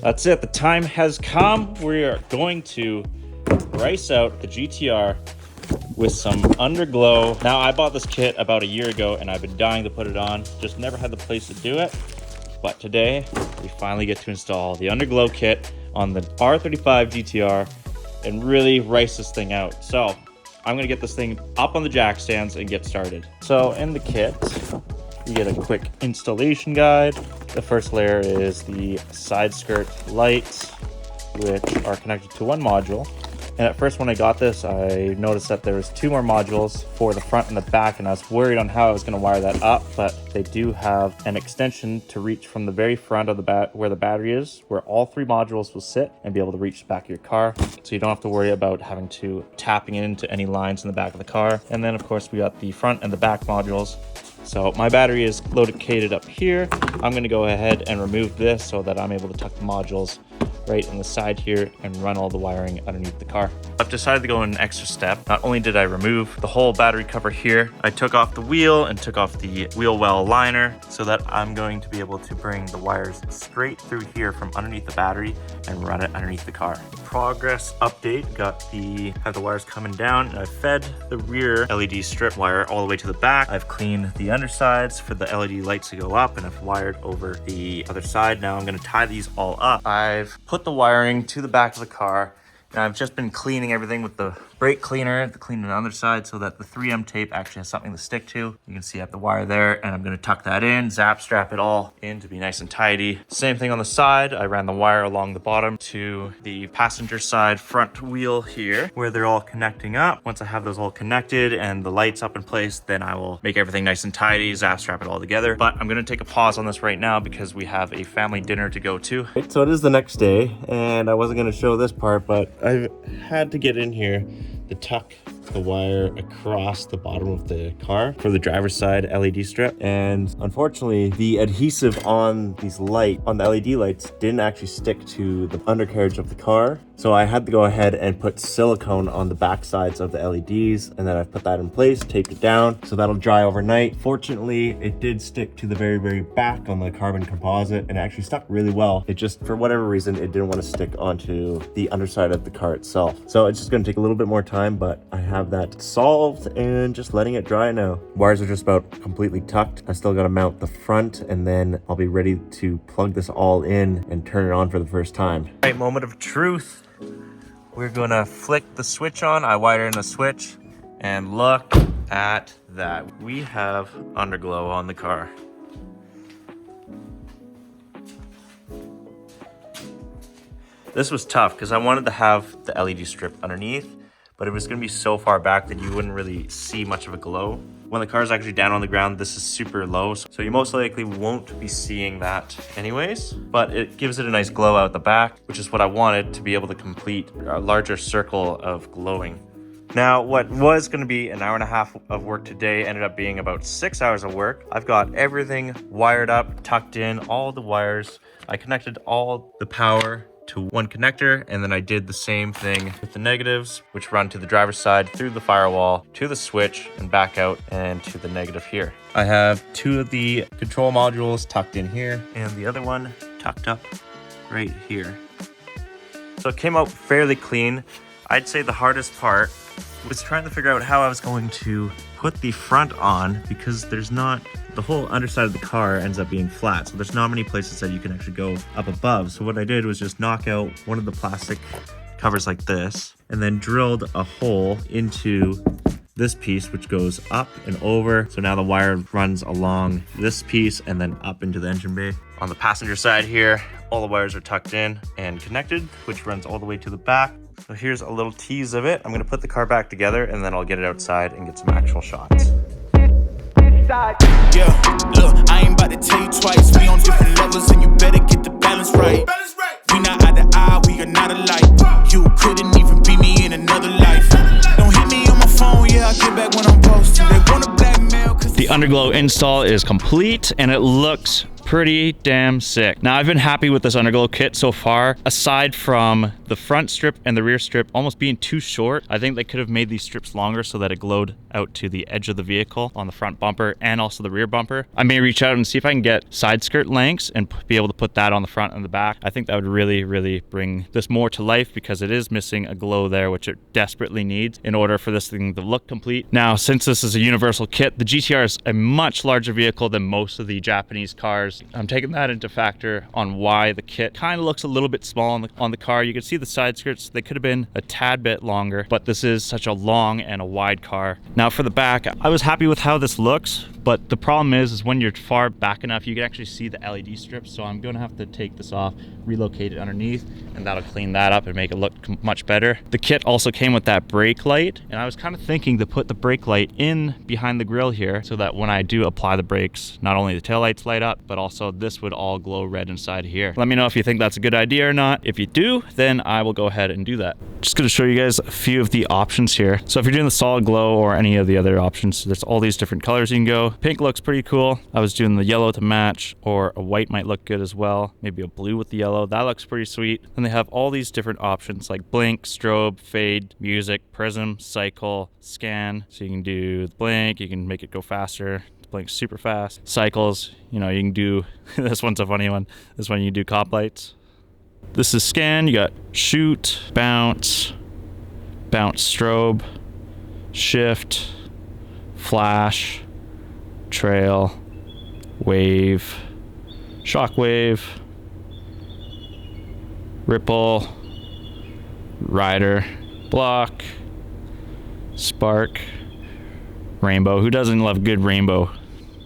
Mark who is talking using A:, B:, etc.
A: That's it, the time has come. We are going to rice out the GTR with some Underglow. Now, I bought this kit about a year ago and I've been dying to put it on, just never had the place to do it. But today, we finally get to install the Underglow kit on the R35 GTR and really rice this thing out. So, I'm gonna get this thing up on the jack stands and get started. So, in the kit, you get a quick installation guide. The first layer is the side skirt lights, which are connected to one module. And at first when I got this, I noticed that there was two more modules for the front and the back, and I was worried on how I was gonna wire that up, but they do have an extension to reach from the very front of the where the battery is, where all three modules will sit and be able to reach the back of your car. So you don't have to worry about having to tapping into any lines in the back of the car. And then of course we got the front and the back modules. So my battery is located up here. I'm gonna go ahead and remove this so that I'm able to tuck the modules right in the side here and run all the wiring underneath the car. I've decided to go an extra step. Not only did I remove the whole battery cover here, I took off the wheel and took off the wheel well liner so that I'm going to be able to bring the wires straight through here from underneath the battery and run it underneath the car. Progress update, have the wires coming down, and I've fed the rear LED strip wire all the way to the back. I've cleaned the undersides for the LED lights to go up, and I've wired over the other side. Now I'm gonna tie these all up. I've put the wiring to the back of the car, and I've just been cleaning everything with the brake cleaner to clean the other side so that the 3M tape actually has something to stick to. You can see I have the wire there, and I'm gonna tuck that in, zap strap it all in to be nice and tidy. Same thing on the side. I ran the wire along the bottom to the passenger side front wheel here, where they're all connecting up. Once I have those all connected and the lights up in place, then I will make everything nice and tidy, zap strap it all together. But I'm gonna take a pause on this right now because we have a family dinner to go to. So it is the next day, and I wasn't gonna show this part, but I've had to get in here to tuck the wire across the bottom of the car for the driver's side LED strip. And unfortunately, the adhesive on these the LED lights didn't actually stick to the undercarriage of the car. So I had to go ahead and put silicone on the back sides of the LEDs, and then I've put that in place, taped it down, so that'll dry overnight. Fortunately, it did stick to the very, very back on the carbon composite, and it actually stuck really well. It just, for whatever reason, it didn't want to stick onto the underside of the car itself. So it's just gonna take a little bit more time, but I have that solved and just letting it dry now. Wires are just about completely tucked. I still gotta mount the front, and then I'll be ready to plug this all in and turn it on for the first time. All right, moment of truth. We're gonna flick the switch on. I wired in the switch, and look at that. We have Underglow on the car. This was tough because I wanted to have the LED strip underneath, but it was gonna be so far back that you wouldn't really see much of a glow. When the car is actually down on the ground, this is super low, so you most likely won't be seeing that anyways, but it gives it a nice glow out the back, which is what I wanted, to be able to complete a larger circle of glowing. Now, what was gonna be an hour and a half of work today ended up being about 6 hours of work. I've got everything wired up, tucked in, all the wires. I connected all the power to one connector, and then I did the same thing with the negatives, which run to the driver's side through the firewall to the switch and back out and to the negative here. I have two of the control modules tucked in here and the other one tucked up right here. So it came out fairly clean. I'd say the hardest part was trying to figure out how I was going to put the front on, because the whole underside of the car ends up being flat, so there's not many places that you can actually go up above. So what I did was just knock out one of the plastic covers like this, and then drilled a hole into this piece, which goes up and over. So now the wire runs along this piece and then up into the engine bay. On the passenger side here, all the wires are tucked in and connected, which runs all the way to the back. So here's a little tease of it. I'm gonna put the car back together, and then I'll get it outside and get some actual shots.
B: Yeah, look, I ain't about to tell you twice. We on different levels, and you better get the balance right. We not eye to eye, we are not alike. You couldn't even be me in another life. Don't hit me on my phone, yeah, I'll get back when I'm posted. They wanna blackmail.
A: The Underglow install is complete, and it looks pretty damn sick. Now, I've been happy with this underglow kit so far, aside from the front strip and the rear strip almost being too short. I think they could have made these strips longer so that it glowed out to the edge of the vehicle on the front bumper and also the rear bumper. I may reach out and see if I can get side skirt lengths and be able to put that on the front and the back. I think that would really bring this more to life, because it is missing a glow there, which it desperately needs in order for this thing to look complete. Now, since this is a universal kit, the GTR is a much larger vehicle than most of the Japanese cars. I'm taking that into factor on why the kit kind of looks a little bit small on the car. You can see the side skirts, they could have been a tad bit longer, but this is such a long and a wide car. Now for the back, I was happy with how this looks, but the problem is when you're far back enough, you can actually see the LED strips. So I'm going to have to take this off, relocate it underneath, and that'll clean that up and make it look much better. The kit also came with that brake light, and I was kind of thinking to put the brake light in behind the grille here so that when I do apply the brakes, not only the taillights light up, but also this would all glow red inside here. Let me know if you think that's a good idea or not. If you do, then I will go ahead and do that. Just going to show you guys a few of the options here. So if you're doing the solid glow or any of the other options, there's all these different colors you can go. Pink looks pretty cool. I was doing the yellow to match, or a white might look good as well. Maybe a blue with the yellow. That looks pretty sweet. And they have all these different options like blink, strobe, fade, music, prism, cycle, scan. So you can do blink, you can make it go faster. Blink super fast. Cycles, you know, you can do, this one's a funny one. This one you can do cop lights. This is scan. You got shoot, bounce, strobe, shift, flash, trail, wave, shockwave, ripple, rider, block, spark, rainbow. Who doesn't love good rainbow